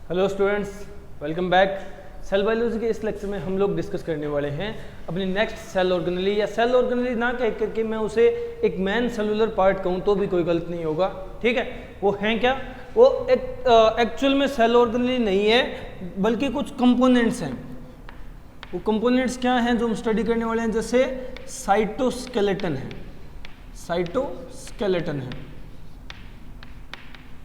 Hello students, welcome back. Cell biology के इस lecture में हम लोग डिस्कस करने वाले हैं अपनी नेक्स्ट सेल ऑर्गेनेली, या सेल ऑर्गेनेली ना कह करके मैं उसे एक मैन सेलुलर पार्ट कहूँ तो भी कोई गलत नहीं होगा। ठीक है, वो हैं क्या? वो एक एक्चुअल में सेल ऑर्गेनेली नहीं है, बल्कि कुछ कंपोनेंट्स हैं। वो कंपोनेंट्स क्या हैं जो हम स्टडी करने वाले हैं? जैसे साइटोस्केलेटन है, साइटोस्केलेटन है।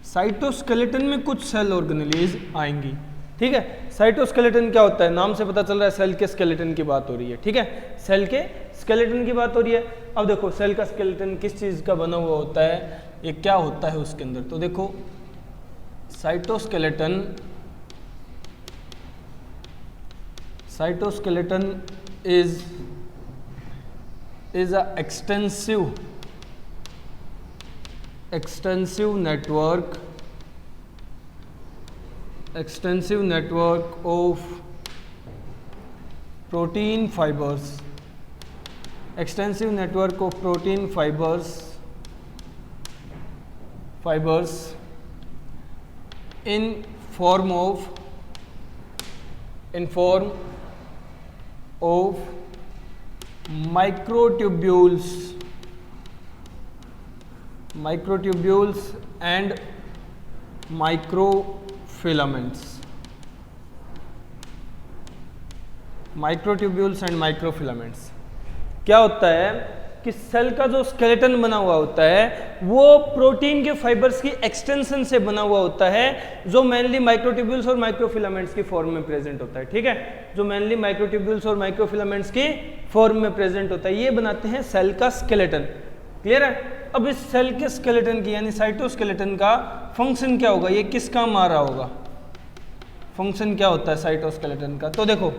साइटोस्केलेटन में कुछ सेल ऑर्गेनेलीज आएंगी। ठीक है, साइटोस्केलेटन क्या होता है? नाम से पता चल रहा है सेल के स्केलेटन की बात हो रही है। ठीक है, सेल के स्केलेटन की बात हो रही है। अब देखो सेल का स्केलेटन किस चीज का बना हुआ होता है, ये क्या होता है उसके अंदर। तो देखो cytoskeleton is a extensive network of protein fibers, in form of microtubules and microfilaments। क्या होता है कि सेल का जो स्केलेटन बना हुआ होता है वो प्रोटीन के फाइबर्स की एक्सटेंशन से बना हुआ होता है, जो मेनली माइक्रोट्यूब्यूल्स और माइक्रोफिलामेंट्स की फॉर्म में प्रेजेंट होता है। ठीक है, जो मेनली माइक्रोट्यूब्यूल्स और माइक्रोफिलामेंट्स की फॉर्म में प्रेजेंट होता है, ये बनाते हैं सेल का स्केलेटन। क्लियर है? अब इस सेल के स्केलेटन की यानी साइटोस्केलेटन का फंक्शन क्या होगा, ये किस काम आ रहा होगा? फंक्शन क्या होता है साइटोस्केलेटन का? तो देखो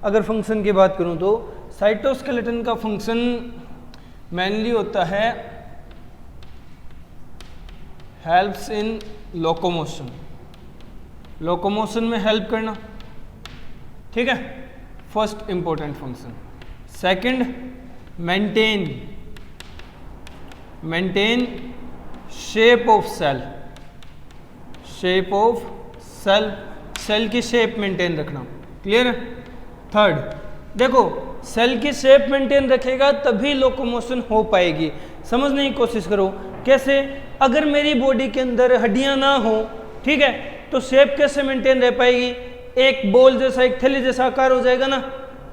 अगर फंक्शन की बात करूं तो साइटोस्केलेटन का फंक्शन मेनली होता है हेल्प्स इन लोकोमोशन में हेल्प करना। ठीक है, first important function. Second, maintain shape of cell की शेप मेंटेन रखना। क्लियर है? थर्ड, देखो सेल की शेप मेंटेन रखेगा तभी लोकोमोशन हो पाएगी। समझने की कोशिश करो कैसे? अगर मेरी बॉडी के अंदर हड्डियां ना हो, ठीक है, तो शेप कैसे मेंटेन रह पाएगी? एक बॉल जैसा, एक थैली जैसा आकार हो जाएगा ना,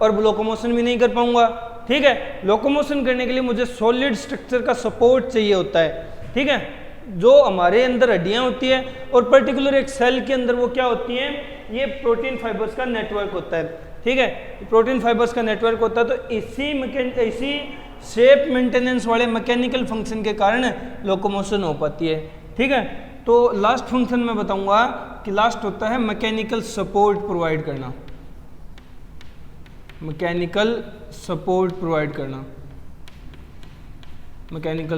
और लोकोमोशन भी नहीं कर पाऊंगा। ठीक है, लोकोमोशन करने के लिए मुझे सॉलिड स्ट्रक्चर का सपोर्ट चाहिए होता है। ठीक है, जो हमारे अंदर हड्डियां होती है और पर्टिकुलर एक सेल के अंदर वो क्या होती हैं, ये प्रोटीन फाइबर्स का नेटवर्क होता है। ठीक है, प्रोटीन फाइबर्स का नेटवर्क होता है, तो इसी शेप मेंटेनेंस वाले मैकेनिकल फंक्शन के कारण लोकोमोशन हो पाती है। ठीक है, तो लास्ट फंक्शन मैं बताऊंगा कि लास्ट होता है मैकेनिकल सपोर्ट प्रोवाइड करना। Mechanical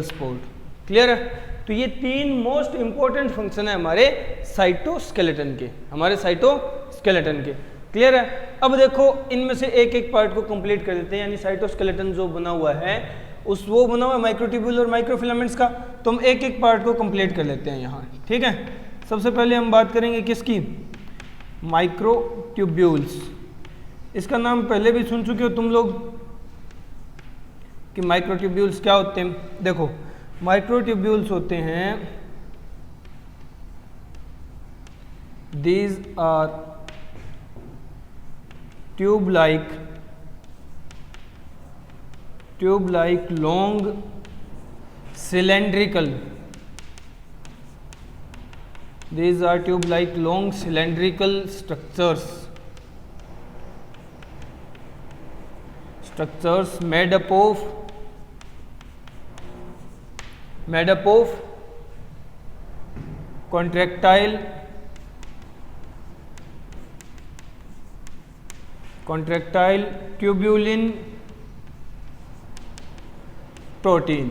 support. क्लियर है? तो ये तीन मोस्ट इंपॉर्टेंट फंक्शन है हमारे साइटोस्केलेटन के। क्लियर है? अब देखो इनमें से एक एक पार्ट को कंप्लीट कर देते हैं। यानी साइटोस्केलेटन जो बना हुआ है वो बना हुआ है माइक्रोट्यूब्यूल और माइक्रोफिलामेंट्स का, तो हम एक एक पार्ट को कंप्लीट कर लेते हैं यहाँ। ठीक है, सबसे पहले हम बात करेंगे किसकी? माइक्रोट्यूब्यूल्स। इसका नाम पहले भी सुन चुके हो तुम लोग कि माइक्रोट्यूब्यूल्स क्या होते हैं। देखो माइक्रोट्यूब्यूल्स होते हैं, these are tube like long cylindrical structures made up of contractile tubulin protein.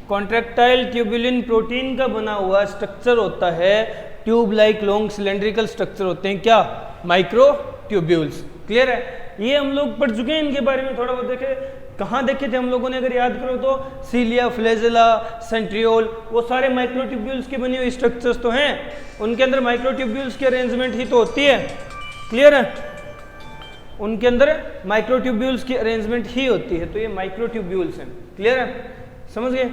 Contractile tubulin protein का बना हुआ स्ट्रक्चर होता है, tube like long cylindrical structure होते हैं क्या? माइक्रोट्यूब्यूल्स। क्लियर है? ये हम लोग पढ़ चुके हैं इनके बारे में, थोड़ा बहुत देखे। कहाँ देखे थे हम लोगों ने, अगर याद करो तो सीलिया, फ्लैजेला, सेंट्रियोल, वो सारे माइक्रोट्यूब्यूल्स की बनी हुई स्ट्रक्चर्स तो हैं, उनके अंदर माइक्रोट्यूब्यूल्स की अरेंजमेंट ही तो होती है। क्लियर है? उनके अंदर माइक्रोट्यूब्यूल्स की अरेंजमेंट ही होती है, तो ये माइक्रोट्यूब्यूल्स हैं। क्लियर है? समझ गए?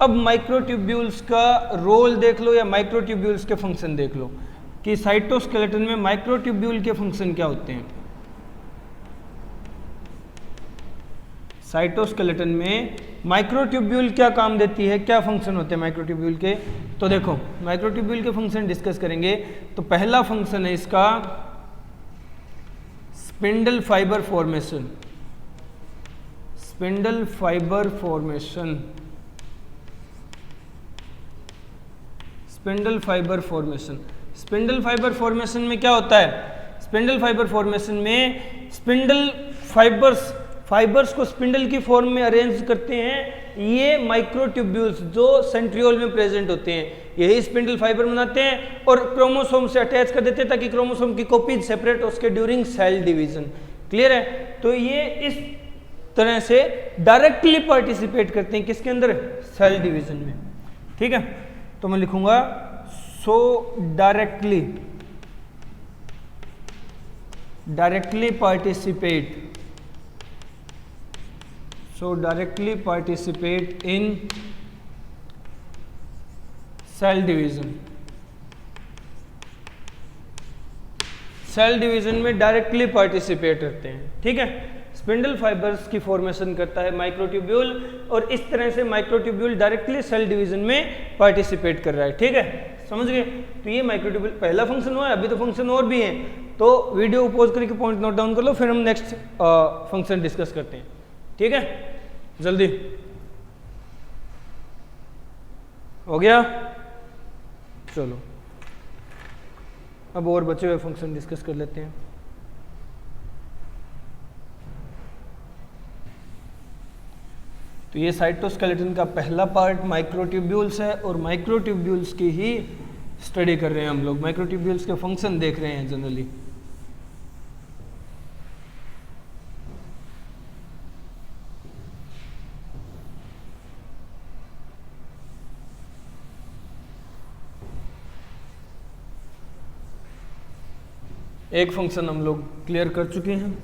अब माइक्रोट्यूब्यूल्स का रोल देख लो या माइक्रोट्यूब्यूल्स के फंक्शन देख लो कि साइटोस्केलेटन में माइक्रोट्यूब्यूल के फंक्शन क्या होते हैं। साइटोस्केलेटन में माइक्रोट्यूब्यूल क्या काम देती है, क्या फंक्शन होते हैं माइक्रोट्यूब्यूल के, तो देखो माइक्रोट्यूब्यूल के फंक्शन डिस्कस करेंगे। तो पहला फंक्शन है इसका spindle fibre formation. Spindle fibre formation, spindle fibre formation. Spindle fibre formation में क्या होता है? स्पिंडल फाइबर फॉर्मेशन में स्पिंडल फाइबर्स को स्पिंडल की फॉर्म में अरेंज करते हैं ये माइक्रोट्यूब्यूल्स जो सेंट्रियोल में प्रेजेंट होते हैं, यही स्पिंडल फाइबर बनाते हैं और क्रोमोसोम से अटैच कर देते हैं ताकि क्रोमोसोम की कॉपीज सेपरेट हो उसके ड्यूरिंग सेल डिवीजन। क्लियर है? तो ये इस तरह से डायरेक्टली पार्टिसिपेट करते हैं किसके अंदर? सेल डिवीजन में। ठीक है? तो मैं लिखूंगा so directly participate in cell division. Cell division में डायरेक्टली पार्टिसिपेट करते हैं। ठीक है? स्पिंडल फाइबर्स की फॉर्मेशन करता है माइक्रोट्यूब्यूल और इस तरह से माइक्रोट्यूब्यूल डायरेक्टली सेल डिवीजन में पार्टिसिपेट कर रहा है। ठीक है? समझ गए? तो ये माइक्रोट्यूब्यूल पहला फंक्शन हुआ है, अभी तो फंक्शन और भी हैं, तो वीडियो पॉज करके पॉइंट नोट डाउन कर लो, फिर हम नेक्स्ट फंक्शन डिस्कस करते हैं। ठीक है? जल्दी हो गया? चलो अब और बचे हुए फंक्शन डिस्कस कर लेते हैं। तो ये साइटोस्केलेटन का पहला पार्ट माइक्रोट्यूब्यूल्स है और माइक्रोट्यूब्यूल्स की ही स्टडी कर रहे हैं हम लोग, माइक्रोट्यूब्यूल्स के फंक्शन देख रहे हैं जनरली। एक फंक्शन हम लोग क्लियर कर चुके हैं,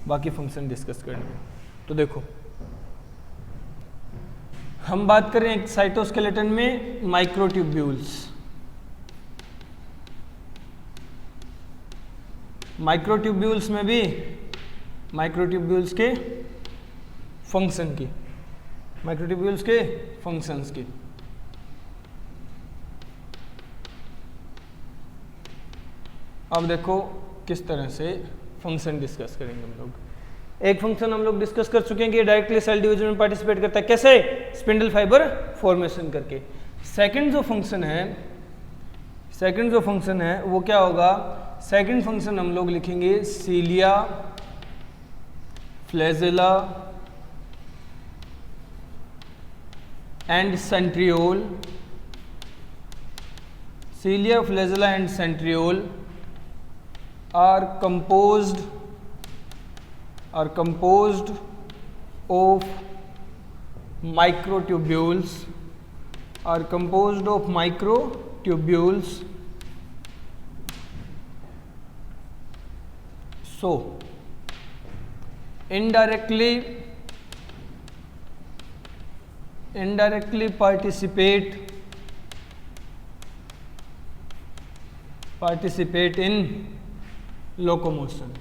बाकी फंक्शन डिस्कस करेंगे। तो देखो हम बात करें एक साइटोस्केलेटन में माइक्रोट्यूब्यूल्स। माइक्रोट्यूब्यूल्स में भी माइक्रोट्यूब्यूल्स के फंक्शन की, माइक्रोट्यूब्यूल्स के फंक्शंस की। अब देखो किस तरह से फंक्शन डिस्कस करेंगे हम लोग। एक फंक्शन हम लोग डिस्कस कर चुके हैं कि डायरेक्टली सेल डिवीजन में पार्टिसिपेट करता है, कैसे? स्पिंडल फाइबर फॉर्मेशन करके। सेकंड जो फंक्शन है वो क्या होगा? सेकंड फंक्शन हम लोग लिखेंगे cilia, flagella and centriole. Cilia, flagella and centriole are composed of microtubules, so indirectly participate in locomotion.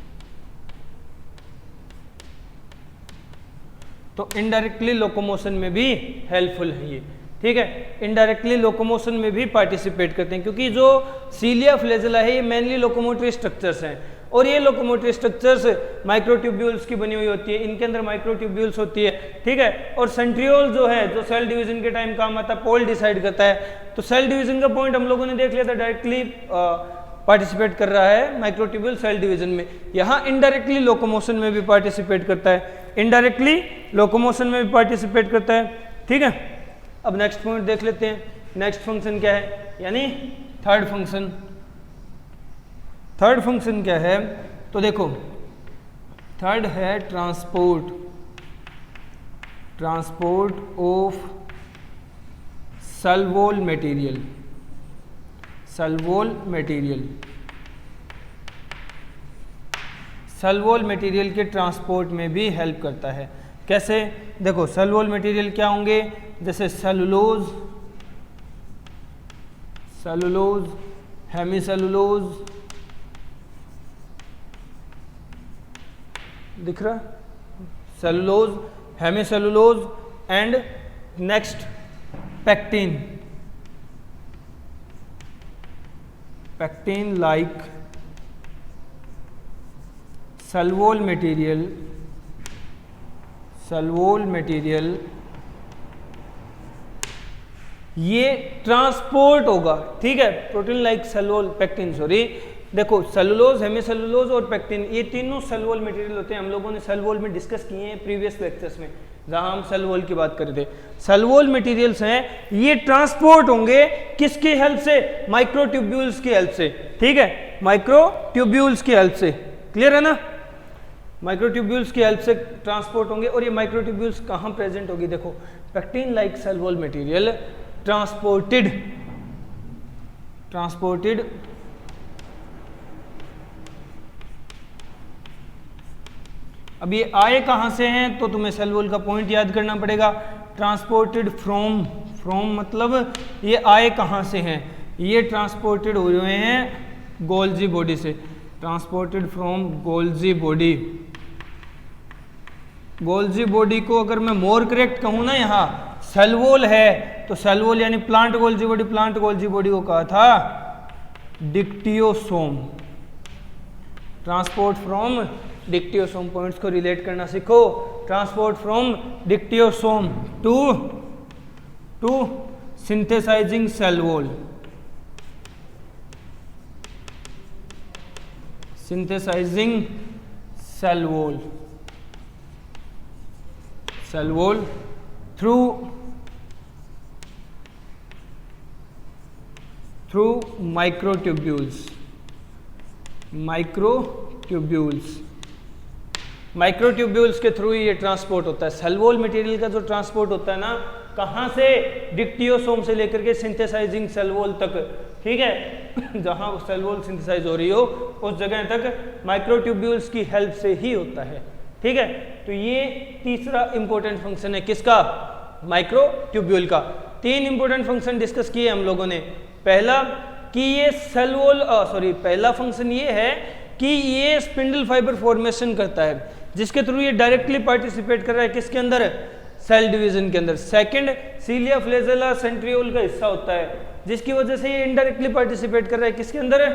तो इनडायरेक्टली लोकोमोशन में भी हेल्पफुल है ये। ठीक है? इनडायरेक्टली लोकोमोशन में भी पार्टिसिपेट करते हैं क्योंकि जो सीलिया, फ्लैजेला है ये मेनली लोकोमोटरी स्ट्रक्चर्स हैं और ये लोकोमोटरी स्ट्रक्चर्स माइक्रोट्यूब्यूल्स की बनी हुई होती है, इनके अंदर माइक्रोट्यूब्यूल्स होती है। ठीक है? और सेंट्रियोल जो है जो सेल डिवीजन के टाइम काम आता है, पोल डिसाइड करता है। तो सेल डिवीजन का पॉइंट हम लोगों ने देख लिया था, डायरेक्टली पार्टिसिपेट कर रहा है माइक्रोट्यूब्यूल सेल डिवीजन में। यहाँ इनडायरेक्टली लोकोमोशन में भी पार्टिसिपेट करता है, इनडायरेक्टली लोकोमोशन में भी पार्टिसिपेट करता है। ठीक है? अब नेक्स्ट पॉइंट देख लेते हैं। नेक्स्ट फंक्शन क्या है, यानी थर्ड फंक्शन। थर्ड फंक्शन क्या है? तो देखो थर्ड है transport transport of soluble material, soluble material, soluble material के ट्रांसपोर्ट में भी हेल्प करता है। कैसे? देखो सल्वोल मटेरियल क्या होंगे, जैसे सेलुलोज, सेलुलोज, हेमीसेलुलोज, दिख रहा, cellulose, hemicellulose and next pectin, pectin like soluble material, soluble material ये ट्रांसपोर्ट होगा, ठीक है। Protein like cellulose, pectin, sorry, देखो सेलुलोज, हेमीसेलुलोज और पेक्टिन ये तीनों सेलुलोल मटेरियल होते हैं। हम लोगों ने सेलुलोल में डिस्कस किए हैं प्रीवियस लेक्चर्स में, जहां हम सेलुलोल की बात कर रहे थे। सेलुलोल मटेरियल्स हैं, ये ट्रांसपोर्ट होंगे किसकी हेल्प से? माइक्रोट्यूब्यूल्स की हेल्प से, ठीक है, माइक्रोट्यूब्यूल्स की हेल्प से। क्लियर है ना? माइक्रोट्यूब्यूल्स की हेल्प से ट्रांसपोर्ट होंगे। और ये माइक्रोट्यूब्यूल्स कहाँ प्रेजेंट होगी? देखो pectin like cellulose material transported, transported अब ये आए कहां से हैं तो तुम्हें सेलुलोल का पॉइंट याद करना पड़ेगा। ट्रांसपोर्टेड फ्रॉम, फ्रॉम मतलब ये आए कहां से हैं? ये ट्रांसपोर्टेड हुए हैं गोल्जी बॉडी से, transported from Golgi body. Golgi body को अगर मैं मोर करेक्ट कहूं ना, यहाँ सेलुलोल है तो सेलुलोल यानी plant Golgi body, plant Golgi body को कहा था dictyosome. Transport from dictyosome, points को रिलेट करना सीखो। Transport from dictyosome to synthesising cellulose, synthesising cellulose, cellulose through microtubules, microtubules, microtubules के थ्रू ये ट्रांसपोर्ट होता है। सेलुलोल मटेरियल का जो ट्रांसपोर्ट होता है ना, कहाँ से? डिक्टियोसोम से लेकर के सिंथेसाइजिंग सेलुलोल तक, ठीक है। जहाँ सेलुलोल सिंथेसाइज हो रही हो उस जगह तक माइक्रोट्यूब्यूल्स की हेल्प से ही होता है, ठीक है। तो ये तीसरा इंपॉर्टेंट फंक्शन है किसका? माइक्रोट्यूब्यूल का। तीन इंपॉर्टेंट फंक्शन डिस्कस किए हम लोगों ने। पहला कि ये सेलुलोल, पहला फंक्शन ये है कि ये स्पिंडल फाइबर फॉर्मेशन करता है, जिसके थ्रू ये डायरेक्टली पार्टिसिपेट कर रहा है किसके अंदर? सेल डिवीजन के अंदर। सेकंड, सीलिया फ्लेजेला सेंट्रियोल का हिस्सा होता है, जिसकी वजह से ये इनडायरेक्टली पार्टिसिपेट कर रहा है किसके अंदर?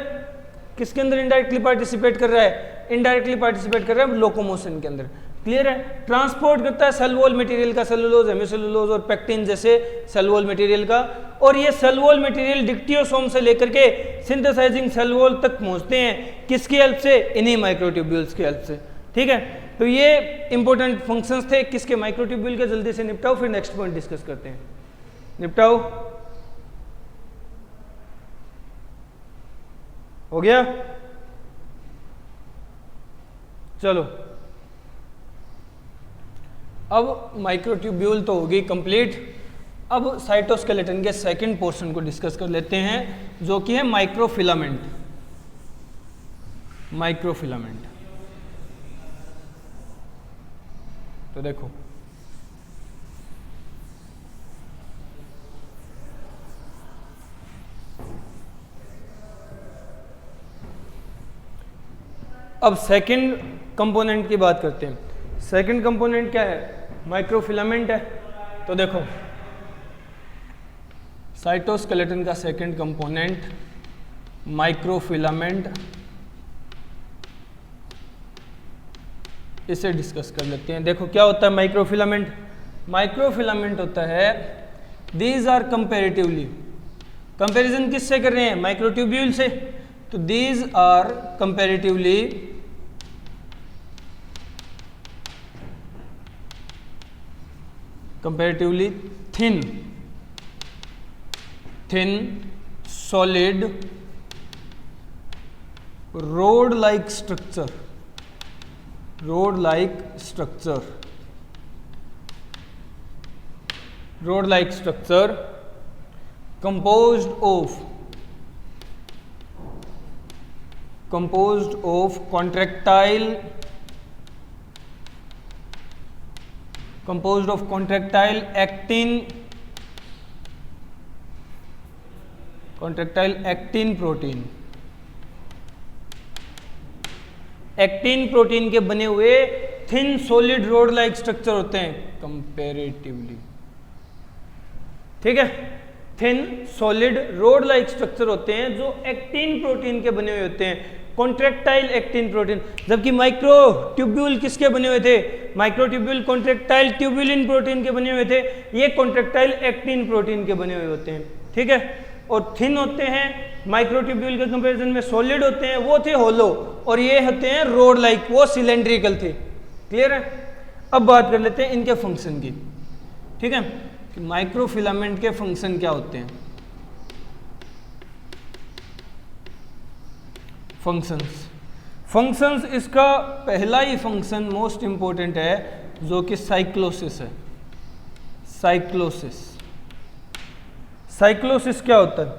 किसके अंदर इनडायरेक्टली पार्टिसिपेट कर रहा है? इनडायरेक्टली पार्टिसिपेट कर रहा है लोकोमोशन के अंदर। क्लियर है? ट्रांसपोर्ट करता है सेलुलोल मटेरियल का, सेलुलोज, हेमीसेलुलोज और पेक्टिन जैसे सेलुलोल मटेरियल का। और ये सेलुलोल मटेरियल डिक्टियोसोम से लेकर के सिंथेसाइजिंग सेलुलोल तक पहुंचते हैं किसकी हेल्प से? इन्हीं माइक्रोट्यूब्यूल्स की हेल्प से, ठीक है। तो ये इंपॉर्टेंट फंक्शंस थे किसके? माइक्रोट्यूब्यूल के। जल्दी से निपटाओ, फिर नेक्स्ट पॉइंट डिस्कस करते हैं। निपटाओ, हो गया? चलो, अब माइक्रोट्यूब्यूल तो होगी कंप्लीट। अब साइटोस्केलेटन के सेकंड पोर्शन को डिस्कस कर लेते हैं, जो कि है माइक्रोफिलामेंट। माइक्रोफिलामेंट तो देखो, अब सेकंड कंपोनेंट की बात करते हैं। सेकंड कंपोनेंट क्या है? माइक्रोफिलामेंट है। तो देखो साइटोस्केलेटन का सेकंड कंपोनेंट माइक्रोफिलामेंट, इसे डिस्कस कर लेते हैं। देखो क्या होता है माइक्रोफिलामेंट? माइक्रोफिलामेंट होता है, दीज आर कंपेरेटिवली, कंपैरिजन किससे कर रहे हैं? माइक्रोट्यूब्यूल से। तो these are comparatively thin, solid, rod-like structure rod like structure composed of contractile actin protein। Actin protein के बने हुए thin solid road like structure होते हैं कंपैरेटिवली। ठीक है, thin solid road like structure होते हैं जो एक्टिन प्रोटीन के बने हुए होते हैं, कॉन्ट्रैक्टाइल एक्टिन प्रोटीन। जबकि माइक्रोट्यूब्यूल किसके बने हुए थे? माइक्रोट्यूब्यूल कॉन्ट्रैक्टाइल ट्यूब्यूलिन प्रोटीन के बने हुए थे, ये कॉन्ट्रैक्टाइल एक्टिन प्रोटीन के बने हुए होते हैं। ठीक है, और थिन होते हैं माइक्रोट्यूब्यूल के कंपैरिजन में, सॉलिड होते हैं वो थे होलो, और ये होते हैं रोड लाइक, वो सिलेंड्रिकल थे। क्लियर है? अब बात कर लेते हैं इनके फंक्शन की। ठीक है, कि माइक्रोफिलामेंट के फंक्शन क्या होते हैं। फंक्शंस इसका पहला ही फंक्शन मोस्ट इंपॉर्टेंट है जो कि साइक्लोसिस है। साइक्लोसिस क्या होता है?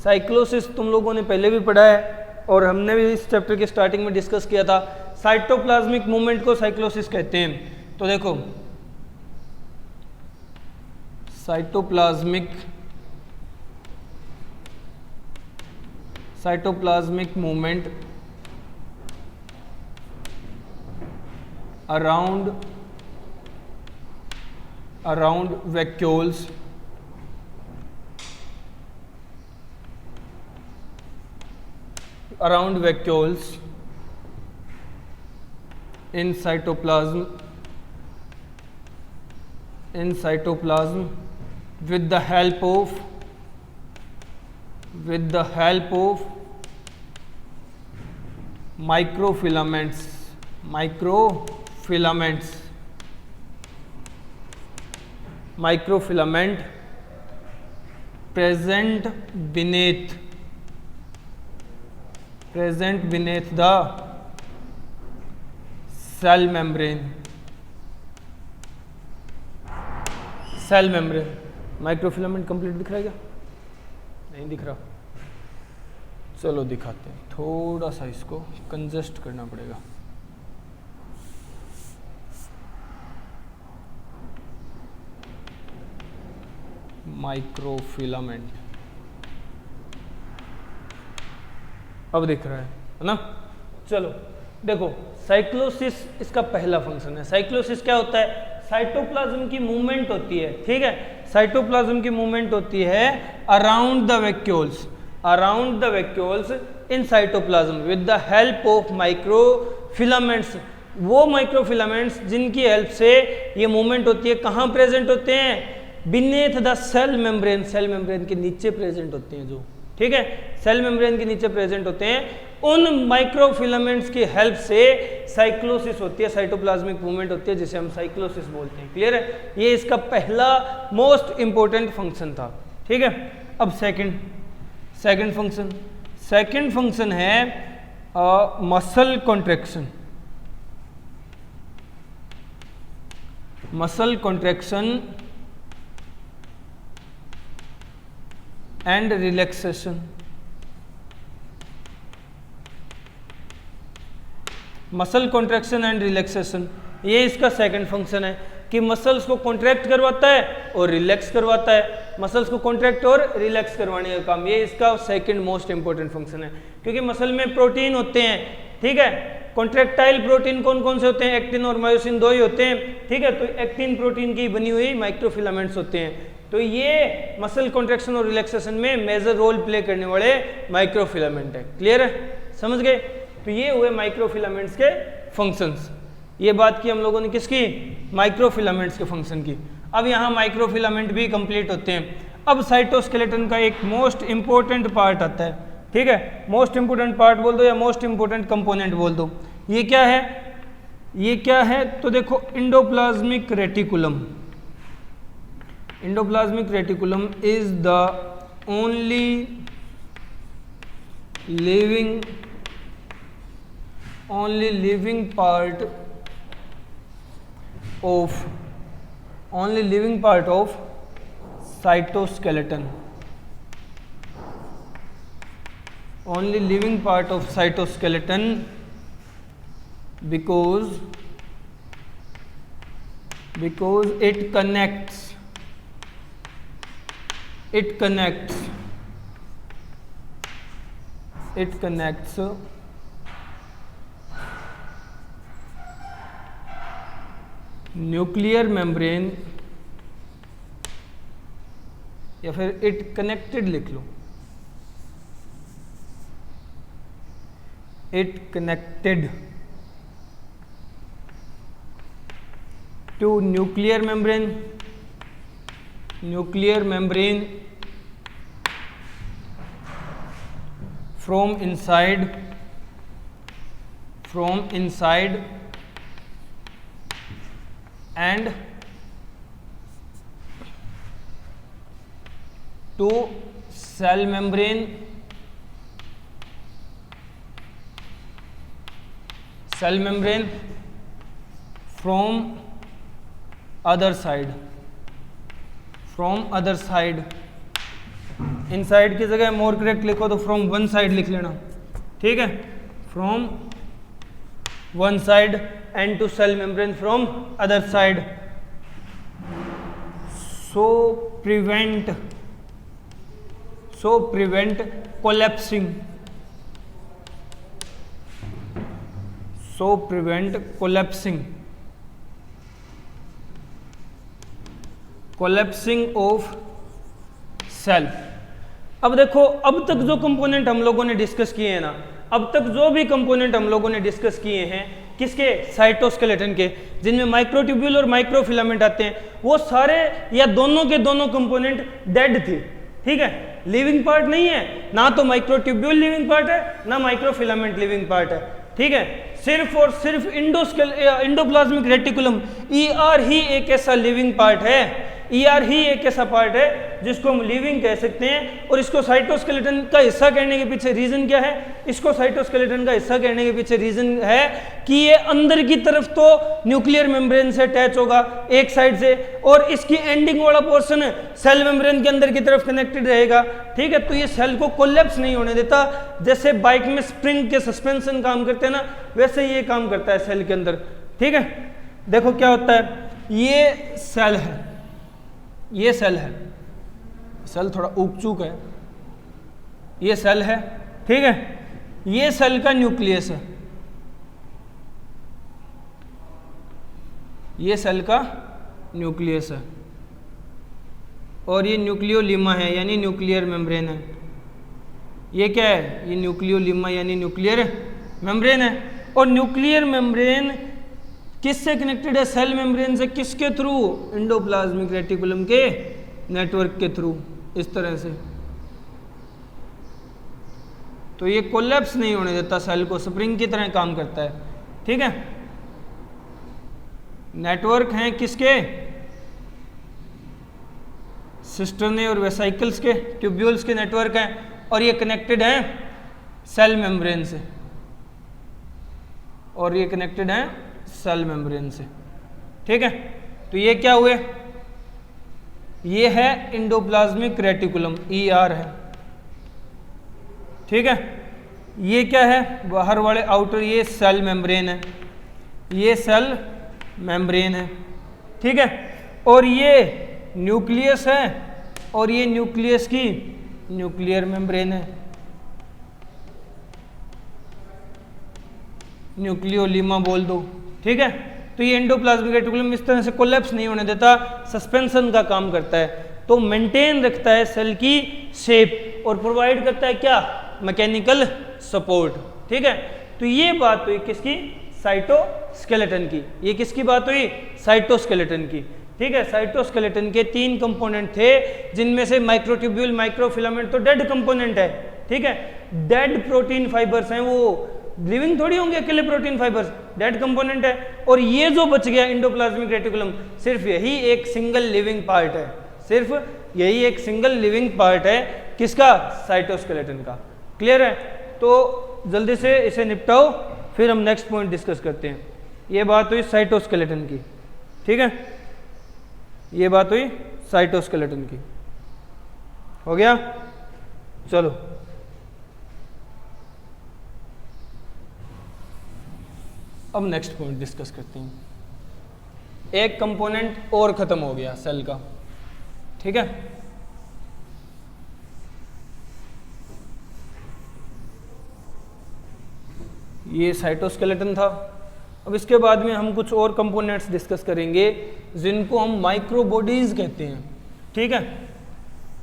साइक्लोसिस तुम लोगों ने पहले भी पढ़ा है और हमने भी इस चैप्टर के स्टार्टिंग में डिस्कस किया था। साइटोप्लाज्मिक मूवमेंट को साइक्लोसिस कहते हैं। तो देखो, cytoplasmic movement around vacuoles in cytoplasm with the help of microfilaments present beneath the cell membrane। Microfilament complete दिख रहा है क्या? नहीं दिख रहा? चलो दिखाते हैं, थोड़ा सा इसको कंजेस्ट करना पड़ेगा। माइक्रोफिलामेंट अब दिख रहा है ना? चलो देखो, साइक्लोसिस इसका पहला फंक्शन है। साइक्लोसिस क्या होता है? साइटोप्लाज्म की मूवमेंट होती है। ठीक है, साइटोप्लाज्म की मूवमेंट होती है around the vacuoles in cytoplasm with the help of microfilaments. वो माइक्रोफिलामेंट्स जिनकी हेल्प से ये मूवमेंट होती है, कहाँ प्रेजेंट होते हैं? बीनेथ द सेल मेम्ब्रेन के नीचे प्रेजेंट होते हैं जो। ठीक है, सेल मेम्ब्रेन के नीचे प्रेजेंट होते हैं। उन माइक्रोफिलामेंट्स की हेल्प से साइक्लोसिस होती है, साइटोप्लाज्मिक मूवमेंट होती है, जिसे हम साइक्लोसिस बोलते हैं। क्लियर है? ये इसका पहला मोस्ट इंपॉर्टेंट फंक्शन था। ठीक है, अब सेकंड फंक्शन है muscle contraction and relaxation. Muscle contraction and relaxation, ये इसका सेकंड फंक्शन है कि मसल्स को कॉन्ट्रैक्ट करवाता है और रिलैक्स करवाता है। मसल्स को कॉन्ट्रैक्ट और रिलैक्स करवाने का काम, ये इसका सेकंड मोस्ट इंपॉर्टेंट फंक्शन है। क्योंकि मसल में प्रोटीन होते हैं। ठीक है, कॉन्ट्रैक्टाइल प्रोटीन कौन कौन से होते हैं? एक्टिन और मायोसिन, दो ही होते हैं। ठीक है, तो एक्टिन प्रोटीन की बनी हुई माइक्रोफिलामेंट्स होते हैं। तो ये मसल कॉन्ट्रैक्शन और रिलैक्सेशन में मेजर रोल प्ले करने वाले माइक्रोफिलामेंट है। क्लियर है? समझ गए? तो ये हुए माइक्रोफिलामेंट्स के फंक्शंस। ये बात की हम लोगों ने किसकी? माइक्रोफिलामेंट्स के फंक्शन की। अब यहाँ माइक्रोफिलामेंट भी कंप्लीट होते हैं। अब साइटोस्केलेटन का एक मोस्ट इंपॉर्टेंट पार्ट आता है। ठीक है, मोस्ट इंपॉर्टेंट पार्ट बोल दो या मोस्ट इंपॉर्टेंट कंपोनेंट बोल दो। ये क्या है? तो देखो, endoplasmic reticulum is the only living part of cytoskeleton, only living part of cytoskeleton, because it connects nuclear membrane, या फिर इट कनेक्टेड लिख लो, it connected to nuclear membrane from inside and to cell membrane from other side, inside की जगह more correct लिखो तो from one side लिख लेना, ठीक है, from one side and to cell membrane from other side, so prevent collapsing, collapsing of cell. अब देखो, अब तक जो कंपोनेंट हम लोगों ने डिस्कस किए हैं ना, अब तक जो भी कंपोनेंट हम लोगों ने डिस्कस किए हैं किसके, साइटोस्केलेटन के, जिनमें माइक्रोट्यूब्यूल और माइक्रोफिलामेंट आते हैं, वो सारे या दोनों के दोनों कंपोनेंट डेड थे, ठीक है, लिविंग पार्ट नहीं है, ना तो माइक्रोट्यूब्यूल लिविंग पार्ट है ना माइक्रोफिलामेंट लिविंग पार्ट है, ठीक है, सिर्फ और सिर्फ इंडोप्लाज्मिक रेटिकुलम ER ही एक ऐसा लिविंग पार्ट है, ER ही एक ऐसा पार्ट है जिसको हम लिविंग कह सकते हैं। और इसको साइटोस्केलेटन का हिस्सा कहने के पीछे रीजन क्या है, इसको साइटोस्केलेटन का हिस्सा कहने के पीछे रीजन है कि ये अंदर की तरफ तो न्यूक्लियर मेम्ब्रेन से अटैच होगा एक साइड से, और इसकी एंडिंग वाला पोर्शन सेल मेम्ब्रेन के अंदर की तरफ कनेक्टेड रहेगा, ठीक है, तो ये सेल को कोलैप्स नहीं होने देता। जैसे बाइक में स्प्रिंग के सस्पेंशन काम करते हैं ना, वैसे ये काम करता है सेल के अंदर, ठीक है। देखो क्या होता है, ये सेल है, ये सेल है, सेल थोड़ा ऊक चूक है, ये सेल है, ठीक है, ये सेल का न्यूक्लियस है, ये सेल का न्यूक्लियस है, और ये न्यूक्लियोलिमा है यानी न्यूक्लियर मेम्ब्रेन है। ये क्या है, ये न्यूक्लियोलिमा यानी न्यूक्लियर मेम्ब्रेन है। और न्यूक्लियर मेम्ब्रेन किससे कनेक्टेड है, सेल मेम्ब्रेन से, किसके थ्रू, इंडोप्लाज्मिक रेटिकुलम के नेटवर्क के थ्रू, इस तरह से। तो ये कोलैप्स नहीं होने देता सेल को, स्प्रिंग की तरह काम करता है, ठीक है। नेटवर्क हैं किसके, सिस्टर्ने और वेसाइकल्स के, ट्यूब्यूल्स के नेटवर्क हैं, और ये कनेक्टेड हैं सेल मेम्ब्रेन से, और ये कनेक्टेड हैं सेल मेम्ब्रेन से, ठीक है। तो ये क्या हुए, ये है इंडोप्लाज्मिक रेटिकुलम ER है, ठीक है। ये क्या है, बाहर वाले आउटर, ये सेल मेम्ब्रेन है, ये सेल मेम्ब्रेन है, ठीक है। और ये न्यूक्लियस है, और ये न्यूक्लियस की न्यूक्लियर मेम्ब्रेन है, न्यूक्लियोलिमा बोल दो, ठीक है। तो ये एंडोप्लाज्मिक रेटिकुलम इस तरह से कोलैप्स नहीं होने देता, सस्पेंशन का काम करता है, तो मेंटेन रखता है सेल की शेप और प्रोवाइड करता है क्या, मैकेनिकल सपोर्ट, ठीक है। तो ये बात हुई किसकी, साइटोस्केलेटन की। ये किसकी बात हुई, साइटोस्केलेटन की, ठीक है। साइटोस्केलेटन के 3 कंपोनेंट थे, जिनमें से माइक्रोट्यूब्यूल, माइक्रोफिलामेंट तो डेड कंपोनेंट है, ठीक है, डेड प्रोटीन फाइबर्स हैं, वो लिविंग थोड़ी होंगे अकेले प्रोटीन फाइबर्स, डेड कंपोनेंट है। और ये जो बच गया इंडोप्लाज्मिक रेटिकुलम, सिर्फ यही एक सिंगल लिविंग पार्ट है, सिर्फ यही एक सिंगल लिविंग पार्ट है, किसका, साइटोस्केलेटन का। क्लियर है, तो जल्दी से इसे निपटाओ, फिर हम नेक्स्ट पॉइंट डिस्कस करते हैं। ये बात हुई साइटोस्केलेटन की, ठीक है, ये बात हुई साइटोस्केलेटन की। हो गया। चलो अब नेक्स्ट पॉइंट डिस्कस करते हैं। एक कंपोनेंट और खत्म हो गया सेल का, ठीक है। ये साइटोस्केलेटन था। अब इसके बाद में हम कुछ और कंपोनेंट्स डिस्कस करेंगे जिनको हम माइक्रोबॉडीज कहते हैं, ठीक है,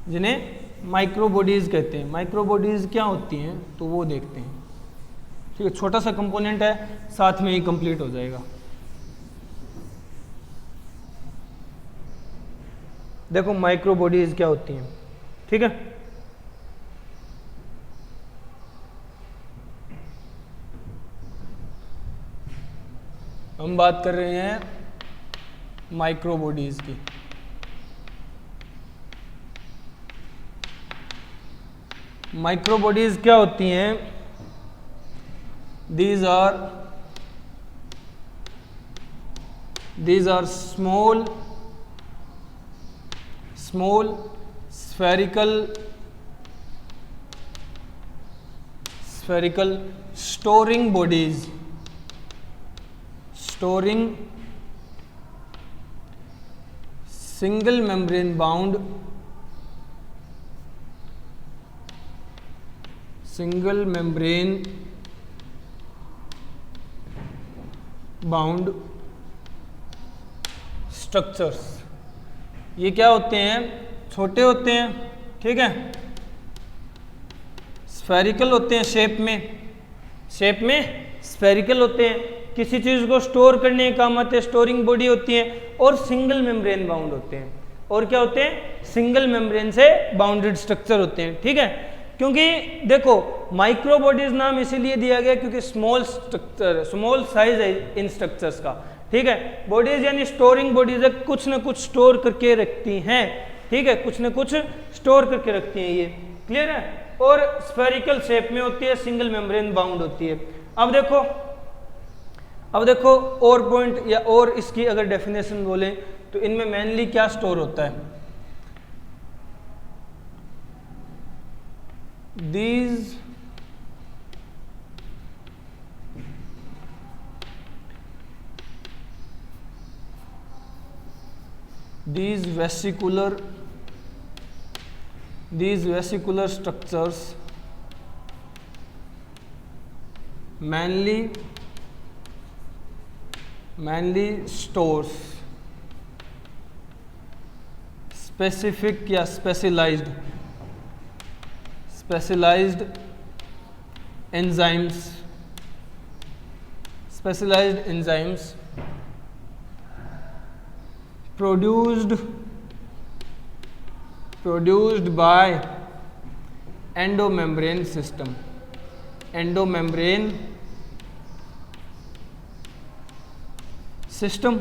जिन्हें माइक्रोबॉडीज कहते हैं। माइक्रोबॉडीज क्या होती हैं तो वो देखते हैं, ठीक है। छोटा सा कंपोनेंट है, साथ में ही कंप्लीट हो जाएगा। देखो माइक्रोबॉडीज क्या होती हैं, ठीक है। हम बात कर रहे हैं माइक्रोबॉडीज की। माइक्रोबॉडीज क्या होती हैं? These are small spherical storing bodies, storing single membrane bound structures. ये क्या होते हैं? छोटे होते हैं, ठीक है, स्फेरिकल होते हैं, शेप में स्फेरिकल होते हैं, किसी चीज़ को स्टोर करने के काम आते हैं, स्टोरिंग बॉडी होती है, और सिंगल मेम्ब्रेन बाउंड होते हैं। और क्या होते हैं? सिंगल मेम्ब्रेन से बाउंडेड स्ट्रक्चर होते हैं, ठीक है। क्योंकि देखो माइक्रोबॉडीज नाम इसीलिए दिया गया क्योंकि स्मॉल साइज है इन स्ट्रक्चर्स का, ठीक है। बॉडीज यानी स्टोरिंग बॉडीज है, कुछ ना कुछ स्टोर करके रखती हैं, ठीक है, कुछ ना कुछ स्टोर करके रखती हैं, ये क्लियर है। और स्फेरिकल शेप में होती है, सिंगल मेम्ब्रेन बाउंड होती है। अब देखो और पॉइंट या और इसकी अगर डेफिनेशन बोले तो इनमें मेनली क्या स्टोर होता है? These vesicular structures mainly stores specific या specialized enzymes produced by endomembrane system।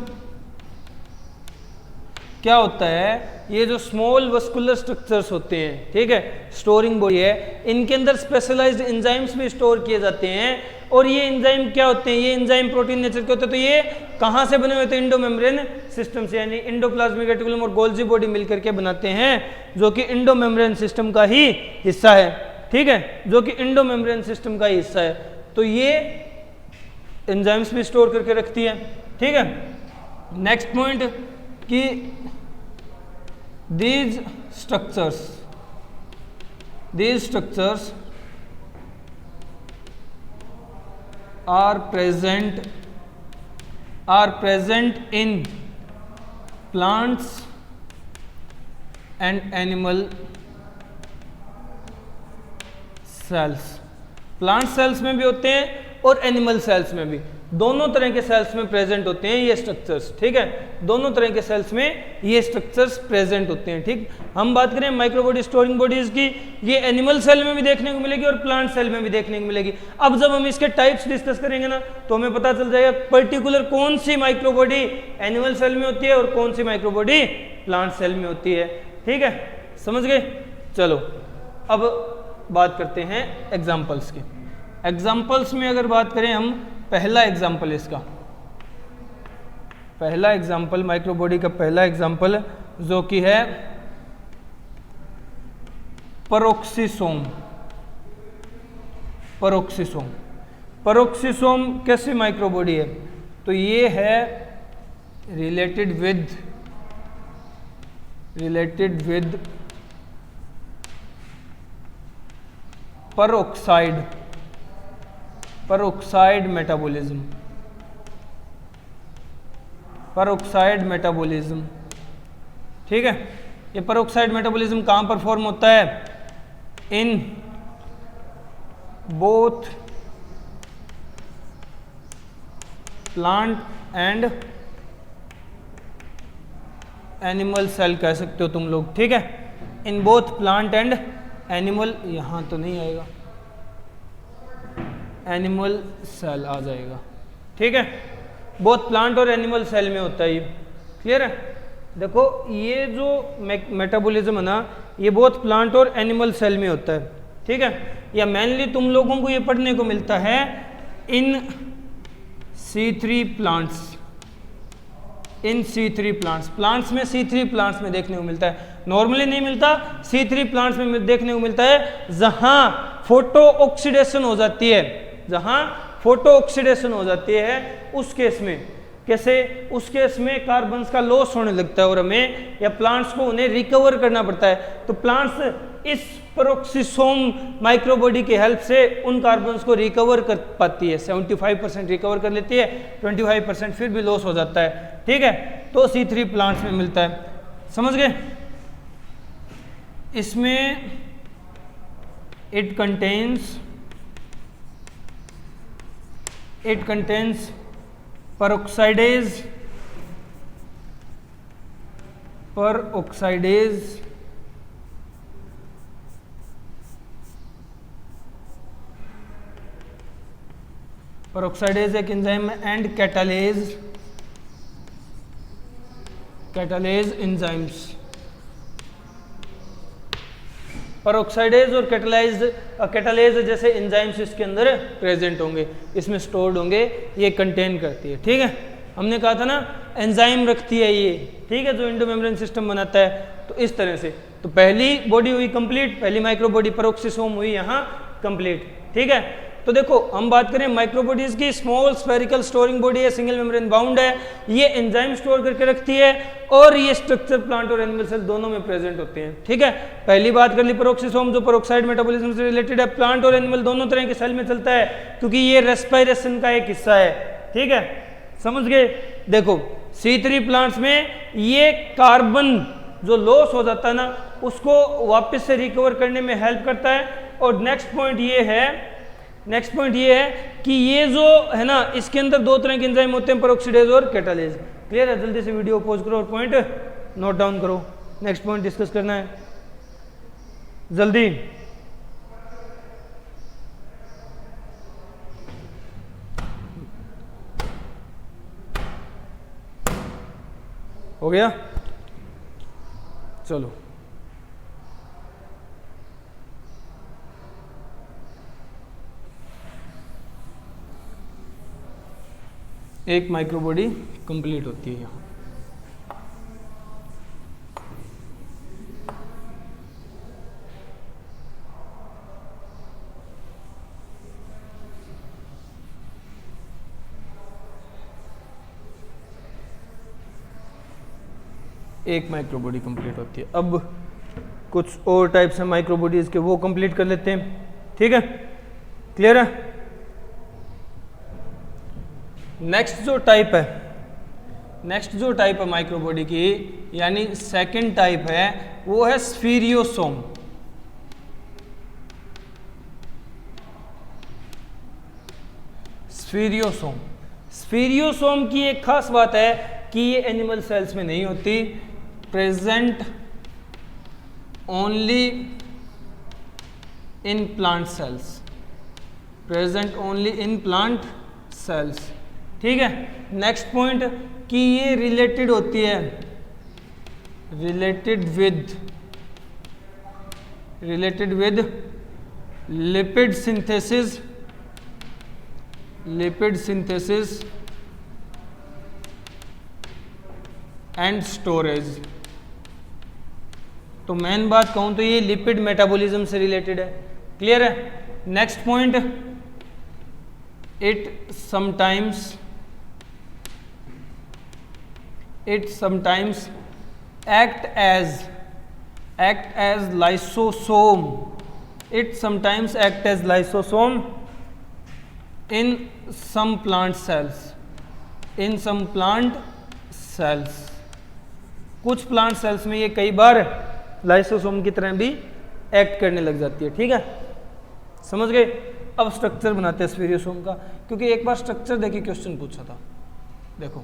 क्या होता है? ये जो स्मॉल वस्कुलर स्ट्रक्चर्स होते हैं, ठीक है, स्टोरिंग बॉडी है, इनके अंदर स्पेशलाइज्ड एंजाइम्स भी स्टोर किए जाते हैं। और ये एंजाइम क्या होते हैं? ये एंजाइम प्रोटीन नेचर के होते हैं। तो ये कहाँ से बने हुए थे? इंडोमेम्ब्रेन सिस्टम से, यानी इंडोप्लाज्मिक रेटिकुलम और गोल्जी बॉडी मिलकर के बनाते हैं, जो कि इंडोमेम्ब्रेन सिस्टम का ही हिस्सा है, ठीक है, जो कि इंडोमेम्ब्रेन सिस्टम का ही हिस्सा है। तो ये एंजाइम्स भी स्टोर करके रखती है, ठीक है। नेक्स्ट पॉइंट कि these structures are present in plants and animal cells। Plant cells में भी होते हैं और एनिमल सेल्स में भी, दोनों तरह के सेल्स में प्रेजेंट होते हैं ये स्ट्रक्चर्स, ठीक है, दोनों तरह के सेल्स में ये स्ट्रक्चर्स प्रेजेंट होते हैं, ठीक। हम बात करें माइक्रोबॉडी स्टोरिंग बॉडीज की, ये एनिमल सेल में भी देखने को मिलेगी और प्लांट सेल में भी देखने को मिलेगी। अब जब हम इसके टाइप्स डिस्कस करेंगे ना तो हमें पता चल जाएगा पर्टिकुलर कौन सी माइक्रोबॉडी एनिमल सेल में होती है और कौन सी माइक्रोबॉडी प्लांट सेल में होती है, ठीक है, समझ गए। चलो अब बात करते हैं एग्जाम्पल्स की। एग्जाम्पल्स में अगर बात करें हम, पहला एग्जाम्पल इसका, पहला एग्जाम्पल माइक्रोबॉडी का पहला एग्जाम्पल जो कि है पेरोक्सिसोम। पेरोक्सिसोम, पेरोक्सिसोम कैसी माइक्रोबॉडी है? तो ये है रिलेटेड विद peroxide मेटाबॉलिज्म। ठीक है, ये peroxide मेटाबॉलिज्म कहाँ परफॉर्म होता है? In both plant and animal cell कह सकते हो तुम लोग। ठीक है, in both plant and animal, यहां तो नहीं आएगा, एनिमल सेल आ जाएगा। ठीक है, बोथ प्लांट और एनिमल सेल में होता है ये। क्लियर है? देखो ये जो मेटाबॉलिज्म है ना, ये बोथ प्लांट और एनिमल सेल में होता है। ठीक है, या मेनली तुम लोगों को ये पढ़ने को मिलता है इन C3 प्लांट्स। इन C3 प्लांट्स में C3 प्लांट्स में देखने को मिलता है, नॉर्मली नहीं मिलता। C3 प्लांट्स में देखने को मिलता है जहां फोटो ऑक्सीडेशन हो जाती है, जहां फोटो ऑक्सीडेशन हो जाती है उस केस में। कैसे? उस केस में कार्बन्स का लॉस होने लगता है और हमें या प्लांट्स को उन्हें रिकवर करना पड़ता है। तो प्लांट्स इस पेरोक्सिसोम माइक्रोबॉडी की हेल्प से उन कार्बन्स को रिकवर कर पाती है। 75% रिकवर कर लेती है, 25% फिर भी लॉस हो जाता है। ठीक है, तो C3 प्लांट्स में मिलता है। समझ गए? इसमें इट कंटेन्स peroxidase एक एंजाइम एंड कैटालेज एंजाइम्स। पेरोक्साइडेज और कैटालेज जैसे एंजाइम्स इसके अंदर प्रेजेंट होंगे, इसमें स्टोर्ड होंगे, ये कंटेन करती है। ठीक है, हमने कहा था ना एंजाइम रखती है ये। ठीक है, जो एंडोमेम्ब्रेन सिस्टम बनाता है। तो इस तरह से तो पहली बॉडी हुई कंप्लीट, पहली माइक्रोबॉडी पेरोक्सिसोम हुई यहाँ कंप्लीट। ठीक है, तो देखो हम बात करें माइक्रोबॉडीज की, स्मॉल स्फेरिकल स्टोरिंग बॉडी है, सिंगल मेम्ब्रेन बाउंड है, ये एंजाइम स्टोर करके रखती है और ये स्ट्रक्चर प्लांट और एनिमल सेल दोनों में प्रेजेंट होते हैं। ठीक है, पहली बात कर ली पेरोक्सिसोम जो पेरोक्साइड मेटाबॉलिज्म से रिलेटेड है, प्लांट और एनिमल दोनों तरह के सेल में चलता है क्योंकि ये रेस्पिरेशन का एक हिस्सा है। ठीक है, समझ गए? देखो C3 प्लांट्स में ये कार्बन जो लॉस हो जाता है ना, उसको वापस से रिकवर करने में हेल्प करता है। और नेक्स्ट पॉइंट ये है कि ये जो है ना, इसके अंदर दो तरह के एंजाइम होते हैं, पेरोक्सिडेज और कैटालेज। क्लियर है? जल्दी से वीडियो पॉज करो और पॉइंट नोट डाउन करो, नेक्स्ट पॉइंट डिस्कस करना है जल्दी। हो गया? चलो एक माइक्रोबॉडी कंप्लीट होती है यहाँ। एक माइक्रोबॉडी कंप्लीट होती है। अब कुछ और टाइप्स हैं माइक्रोबॉडीज के, वो कंप्लीट कर लेते हैं। ठीक है, क्लियर है? नेक्स्ट जो टाइप है माइक्रोबॉडी की, यानी सेकंड टाइप है, वो है स्फीरियोसोम। स्फीरियोसोम की एक खास बात है कि ये एनिमल सेल्स में नहीं होती, present only in plant cells. ठीक है, नेक्स्ट पॉइंट कि ये रिलेटेड होती है, related with lipid synthesis and storage. तो मेन बात कहूँ तो ये लिपिड मेटाबॉलिज्म से रिलेटेड है। क्लियर है? Next point, it sometimes act as lysosome. It sometimes act as lysosome in some plant cells. कुछ प्लांट सेल्स में ये कई बार लाइसोसोम की तरह भी एक्ट करने लग जाती है। ठीक है, समझ गए? अब स्ट्रक्चर बनाते हैं स्फीरियोसोम का, क्योंकि एक बार स्ट्रक्चर देखिए क्वेश्चन पूछा था। देखो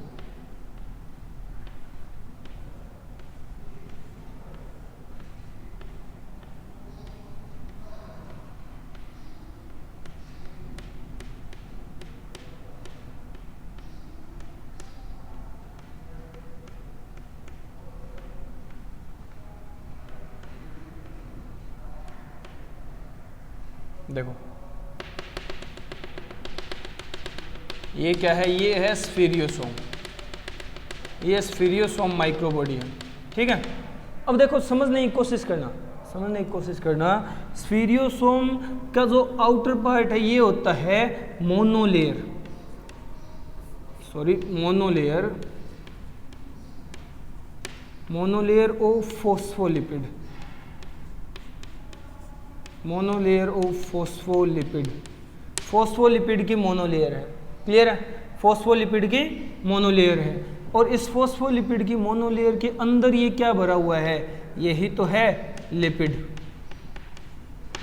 देखो ये क्या है? ये है स्फीरियोसोम। ये स्फीरियोसोम माइक्रोबॉडी है। ठीक है, अब देखो समझने की कोशिश करना। स्फीरियोसोम का जो आउटर पार्ट है ये होता है मोनोलेयर ऑफ फोस्फोलिपिड की मोनोलेयर है। क्लियर है? फोस्फोलिपिड की मोनोलेयर है, और इस फोस्फोलिपिड की मोनोलेयर के अंदर ये क्या भरा हुआ है? यही तो है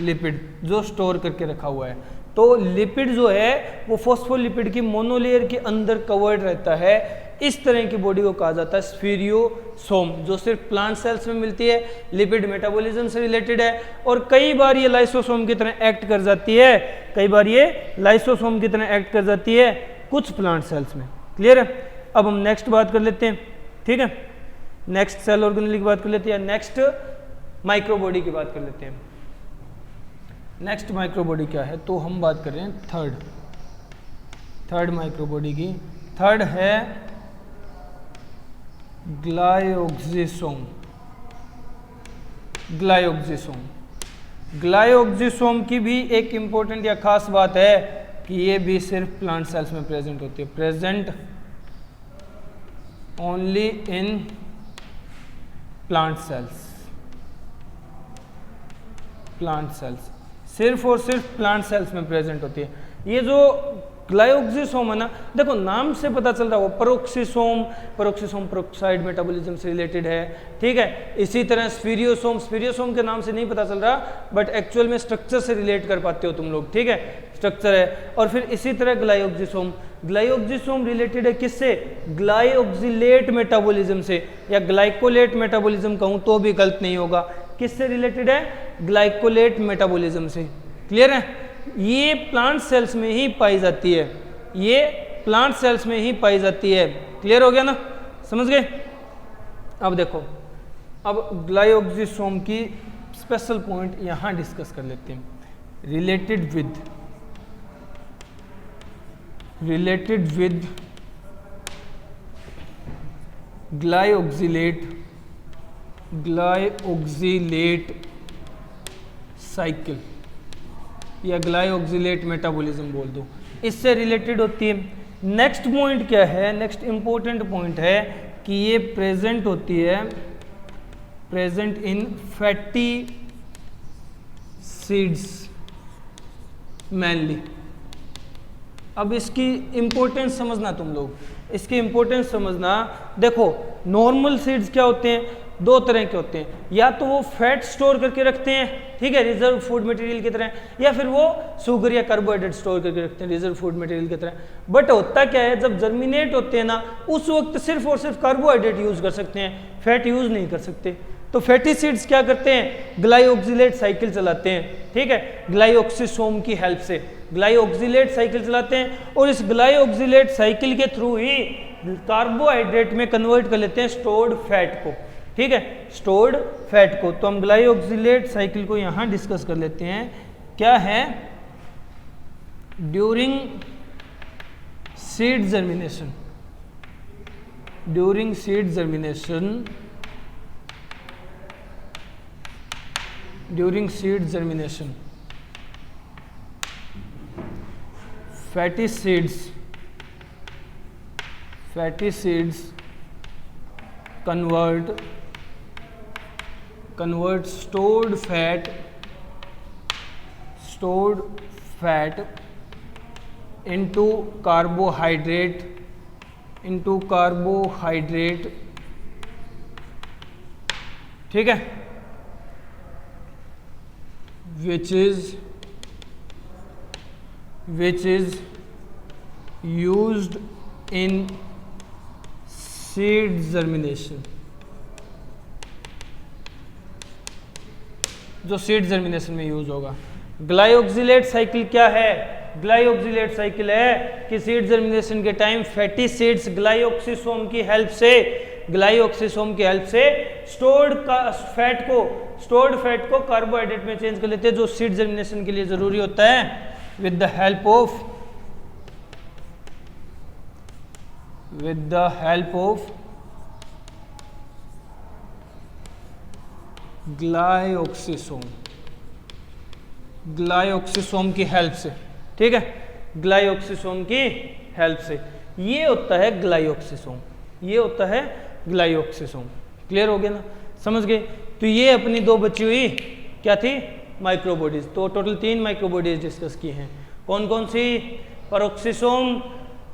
लिपिड जो स्टोर करके रखा हुआ है। तो लिपिड जो है वो फोस्फोलिपिड की मोनोलेयर के अंदर कवर्ड रहता है। इस तरह की बॉडी को कहा जाता है स्फीरियोसोम, जो सिर्फ प्लांट सेल्स में मिलती है, लिपिड मेटाबॉलिज्म से रिलेटेड है, और कई बार ये लाइसोसोम की तरह एक्ट कर जाती है, कुछ प्लांट सेल्स में। क्लियर है? अब हम नेक्स्ट बात कर लेते हैं। ठीक है, नेक्स्ट सेल ऑर्गेनेल की बात कर लेते हैं, नेक्स्ट माइक्रोबॉडी की बात कर लेते हैं। नेक्स्ट माइक्रोबॉडी क्या है? तो हम बात कर रहे हैं थर्ड माइक्रोबॉडी की। थर्ड है ग्लायोक्सिसोम की भी एक इंपॉर्टेंट या खास बात है कि ये भी सिर्फ प्लांट सेल्स में प्रेजेंट होती है। Present only in plant cells, सिर्फ और सिर्फ प्लांट सेल्स में प्रेजेंट होती है। ये जो ग्लायोक्सिसोम है ना, देखो नाम से पता चल रहा है वो पेरोक्सिसोम पेरोक्साइड मेटाबॉलिज्म से रिलेटेड है। ठीक है, इसी तरह स्फीरियोसोम के नाम से नहीं पता चल रहा, बट एक्चुअल में स्ट्रक्चर से रिलेट कर पाते हो तुम लोग। ठीक है, स्ट्रक्चर है। और फिर इसी तरह ग्लायोक्सिसोम रिलेटेड है किससे? ग्लाइओक्सिलेट मेटाबॉलिज्म से, या ग्लाइकोलेट मेटाबॉलिज्म कहूं तो भी गलत नहीं होगा। किससे रिलेटेड है? ग्लाइकोलेट मेटाबॉलिज्म से। क्लियर है? ये प्लांट सेल्स में ही पाई जाती है। क्लियर हो गया ना? समझ गए? अब देखो, अब ग्लायोक्सिसोम की स्पेशल पॉइंट यहां डिस्कस कर लेते हैं। रिलेटेड विद ग्लाइओक्सिलेट साइकिल या ग्लाइओक्सिलेट मेटाबॉलिज्म बोल दो, इससे रिलेटेड होती है। नेक्स्ट पॉइंट क्या है? नेक्स्ट इंपॉर्टेंट पॉइंट है कि ये प्रेजेंट होती है इन फैटी सीड्स मेनली। अब इसकी इंपॉर्टेंस समझना तुम लोग, देखो नॉर्मल सीड्स क्या होते हैं? दो तरह के होते हैं, या तो वो फैट स्टोर करके रखते हैं, ठीक है, रिजर्व फूड मटेरियल की तरह, या फिर वो शुगर या कार्बोहाइड्रेट स्टोर करके रखते हैं रिजर्व फूड मटेरियल की तरह। बट होता क्या है, जब जर्मिनेट होते हैं ना, उस वक्त सिर्फ और सिर्फ कार्बोहाइड्रेट यूज कर सकते हैं, फैट यूज नहीं कर सकते। तो फैटी सीड्स क्या करते हैं? ग्लाइओक्सिलेट साइकिल चलाते हैं। ठीक है, ग्लाइओक्सिसोम की हेल्प से ग्लाइओक्सिलेट साइकिल चलाते हैं, और इस ग्लाइओक्सिलेट साइकिल के थ्रू ही कार्बोहाइड्रेट में कन्वर्ट कर लेते हैं स्टोर्ड फैट को। ठीक है, स्टोर्ड फैट को। तो हम ग्लाइओक्सिलेट साइकिल को यहां डिस्कस कर लेते हैं। क्या है? During seed germination during seed germination, fatty seeds convert stored fat into carbohydrate, ठीक है, which is used in seed germination, जो सीड जर्मिनेशन में यूज होगा। ग्लाइऑक्सिलेट साइकिल क्या है? ग्लाइऑक्सिलेट साइकिल है कि सीड जर्मिनेशन के टाइम फैटी सीड्स ग्लाइऑक्सिसोम की हेल्प से स्टोर्ड फैट को कार्बोहाइड्रेट में चेंज कर लेते हैं, जो सीड जर्मिनेशन के लिए जरूरी होता है, विद द हेल्प ऑफ ग्लाइऑक्सिसोम की हेल्प से, ठीक है, ग्लाइऑक्सिसोम की हेल्प से। ये होता है ग्लाइऑक्सिसोम, क्लियर हो गया ना, समझ गए? तो ये अपनी दो बची हुई क्या थी? माइक्रोबॉडीज। तो टोटल 3 माइक्रोबॉडीज डिस्कस की हैं। कौन कौन सी? पेरोक्सिसोम,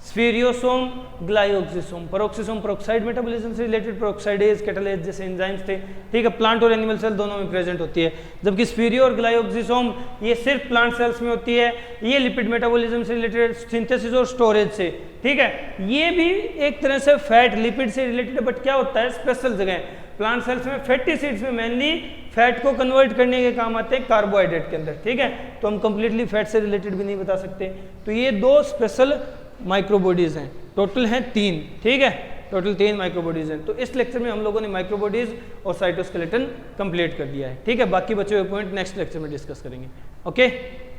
स्फीरियोसोम, ग्लाइऑक्सिसोम। पेरोक्सिसोम पेरोक्साइड मेटाबॉलिज्म से रिलेटेड, पेरोक्साइडेज, कैटालेज जैसे एंजाइम्स थे, ठीक है, प्लांट और एनिमल सेल दोनों में प्रेजेंट होती है। जबकि स्फीरियो और ग्लाइऑक्सिसोम ये सिर्फ प्लांट सेल्स में होती है, ये लिपिड मेटाबॉलिज्म से रिलेटेड, सिंथेसिस और स्टोरेज से, ठीक है। ये भी एक तरह से फैट लिपिड से रिलेटेड है, बट क्या होता है, स्पेशल जगह। प्लांट सेल्स में फैटी सीड्स में मेनली फैट को कन्वर्ट करने के काम आते हैं कार्बोहाइड्रेट के अंदर, ठीक है। तो हम कंप्लीटली फैट से रिलेटेड भी नहीं बता सकते। तो ये 2 स्पेशल माइक्रोबॉडीज हैं, टोटल हैं 3, ठीक है, टोटल 3 माइक्रोबॉडीज हैं। तो इस लेक्चर में हम लोगों ने माइक्रोबॉडीज और साइटोस्केलेटन कंप्लीट कर दिया है, ठीक है। बाकी बचे हुए पॉइंट नेक्स्ट लेक्चर में डिस्कस करेंगे। Okay,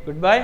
good bye.